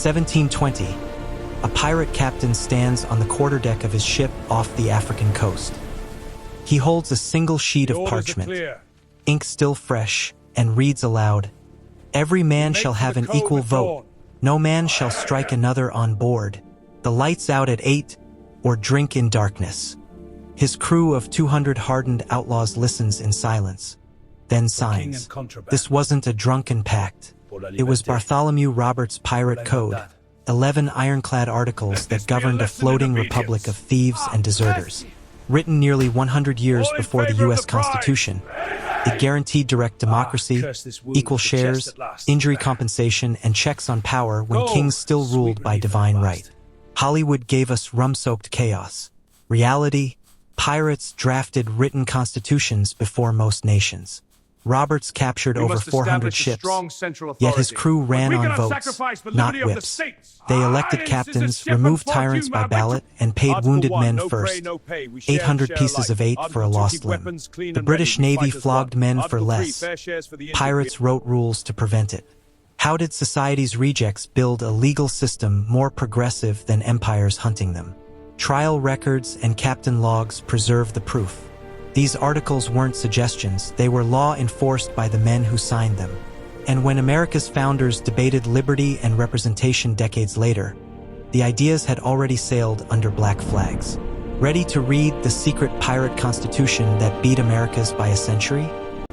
1720. A pirate captain stands on the quarterdeck of his ship off the African coast. He holds a single sheet of parchment, ink still fresh, and reads aloud, "Every man shall have an equal vote. No man shall strike another on board. The lights out at 8, or drink in darkness." His crew of 200 hardened outlaws listens in silence, then signs. This wasn't a drunken pact. It was Bartholomew Roberts' pirate code, 11 ironclad articles that governed a floating republic of thieves and deserters. Written nearly 100 years before the U.S. Constitution, it guaranteed direct democracy, equal shares, injury compensation, and checks on power when kings still ruled by divine right. Hollywood gave us rum-soaked chaos. Reality, pirates drafted written constitutions before most nations. Roberts captured over 400 ships, yet his crew ran on votes, not whips. They elected captains, removed tyrants by ballot, and paid wounded men first. 800 pieces of 8 for a lost limb. The British Navy flogged men for less. Pirates wrote rules to prevent it. How did society's rejects build a legal system more progressive than empires hunting them? Trial records and captain logs preserve the proof. These articles weren't suggestions, they were law enforced by the men who signed them. And when America's founders debated liberty and representation decades later, the ideas had already sailed under black flags. Ready to read the secret pirate constitution that beat America's by a century?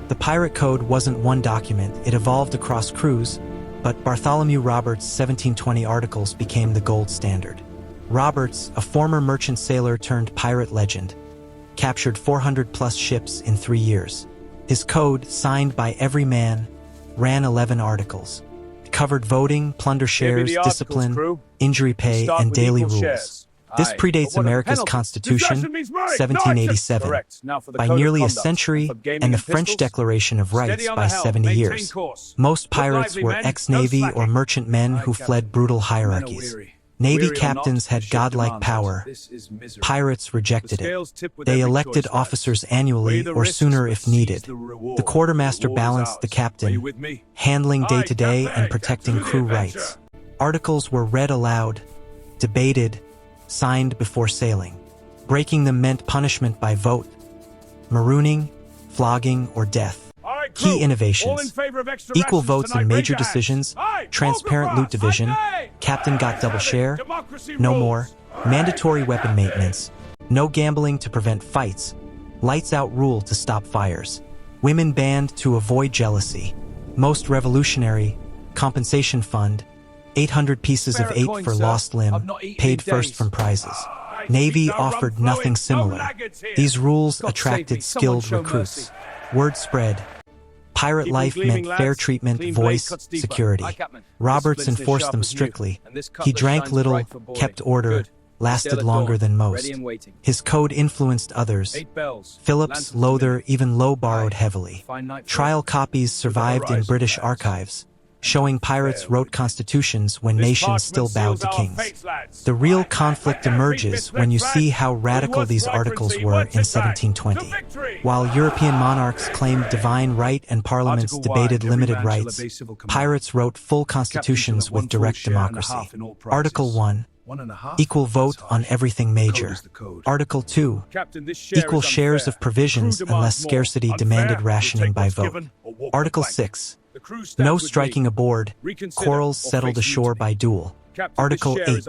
The Pirate Code wasn't one document, it evolved across crews, but Bartholomew Roberts' 1720 articles became the gold standard. Roberts, a former merchant sailor turned pirate legend, captured 400-plus ships in 3 years. His code, signed by every man, ran 11 articles. It covered voting, plunder shares, discipline, injury pay, and daily rules. This predates America's Constitution, 1787, by nearly a century, and the French Declaration of Rights by 70 years. Most pirates were ex-Navy or merchant men who fled brutal hierarchies. Navy captains had godlike power. Pirates rejected it. They elected officers annually or sooner if needed. The quartermaster balanced the captain, handling day-to-day and protecting crew rights. Articles were read aloud, debated, signed before sailing. Breaking them meant punishment by vote, marooning, flogging, or death. Key innovations: equal votes in major decisions, transparent loot division, captain got double share, no more, mandatory weapon maintenance, no gambling to prevent fights, lights out rule to stop fires, women banned to avoid jealousy, most revolutionary, compensation fund, 800 pieces of 8 for lost limb, paid first from prizes. Navy offered nothing similar. These rules attracted skilled recruits. Word spread. Pirate life meant fair treatment, voice, security. Roberts enforced them strictly. He drank little, kept order, lasted longer than most. His code influenced others. Phillips, Lowther, even Low borrowed heavily. Trial copies survived in British archives, showing pirates wrote constitutions when nations still bowed to kings. The real conflict emerges when you see how radical these articles were in 1720. While European monarchs claimed divine right and parliaments debated limited rights, pirates wrote full constitutions with direct democracy. Article 1. Equal vote on everything major. Article 2. Equal shares of provisions unless scarcity demanded rationing by vote. Article 6. No striking aboard, quarrels settled ashore by duel. Article 8.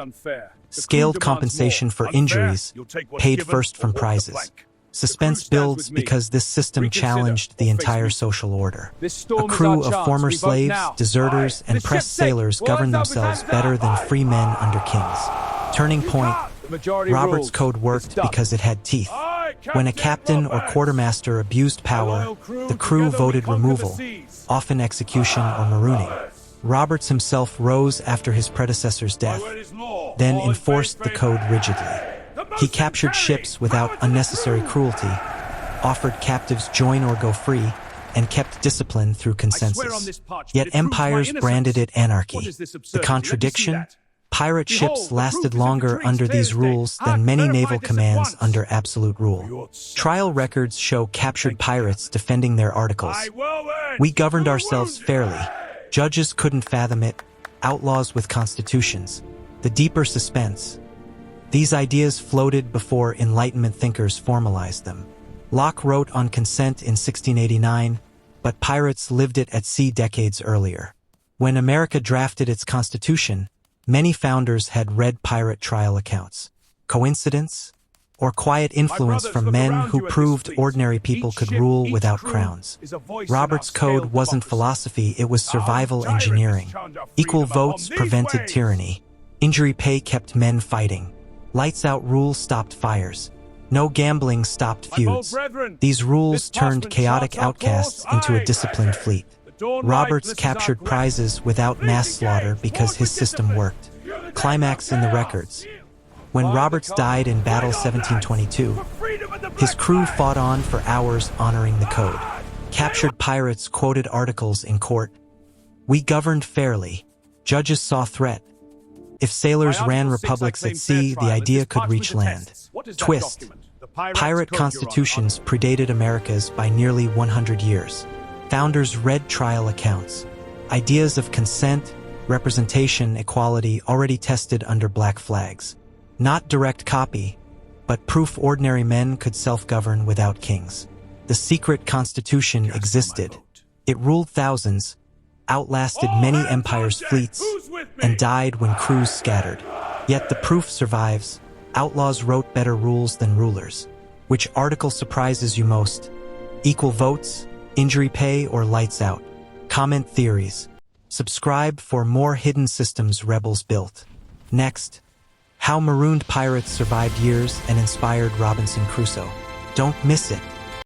Scaled compensation for injuries, paid first from prizes. Suspense builds because this system challenged the entire social order. A crew of former slaves, deserters, and pressed sailors governed themselves better than free men under kings. Turning point, Roberts' code worked because it had teeth. When a captain or quartermaster abused power, the crew voted removal, often execution or marooning. Roberts himself rose after his predecessor's death, then enforced the code rigidly. He captured ships without unnecessary cruelty, offered captives join or go free, and kept discipline through consensus. Yet empires branded it anarchy. The contradiction? Pirate ships lasted longer under these rules than many naval commands under absolute rule. Trial records show captured pirates defending their articles. We governed ourselves fairly. Judges couldn't fathom it. outlaws with constitutions, the deeper suspense. These ideas floated before Enlightenment thinkers formalized them. Locke wrote on consent in 1689, but pirates lived it at sea decades earlier. When America drafted its constitution, many founders had read pirate trial accounts. Coincidence? Or quiet influence from men who proved ordinary people could rule without crowns? Roberts' code wasn't philosophy, it was survival engineering. Equal votes prevented tyranny. Injury pay kept men fighting. Lights out rules stopped fires. No gambling stopped feuds. These rules turned chaotic outcasts into a disciplined fleet. Roberts captured prizes without mass slaughter because his system worked. Climax in the records. When Roberts died in battle 1722, his crew fought on for hours honoring the code. Captured pirates quoted articles in court. "We governed fairly. Judges saw threat. If sailors ran republics at sea, the idea could reach land." Twist. Pirate constitutions predated America's by nearly 100 years. Founders read trial accounts. Ideas of consent, representation, equality already tested under black flags. Not direct copy, but proof ordinary men could self-govern without kings. The secret constitution existed. It ruled thousands, outlasted many empires' fleets, and died when crews scattered. Yet the proof survives. Outlaws wrote better rules than rulers. Which article surprises you most? Equal votes, injury pay, or lights out? Comment theories. Subscribe for more hidden systems rebels built. Next, how marooned pirates survived years and inspired Robinson Crusoe. Don't miss it.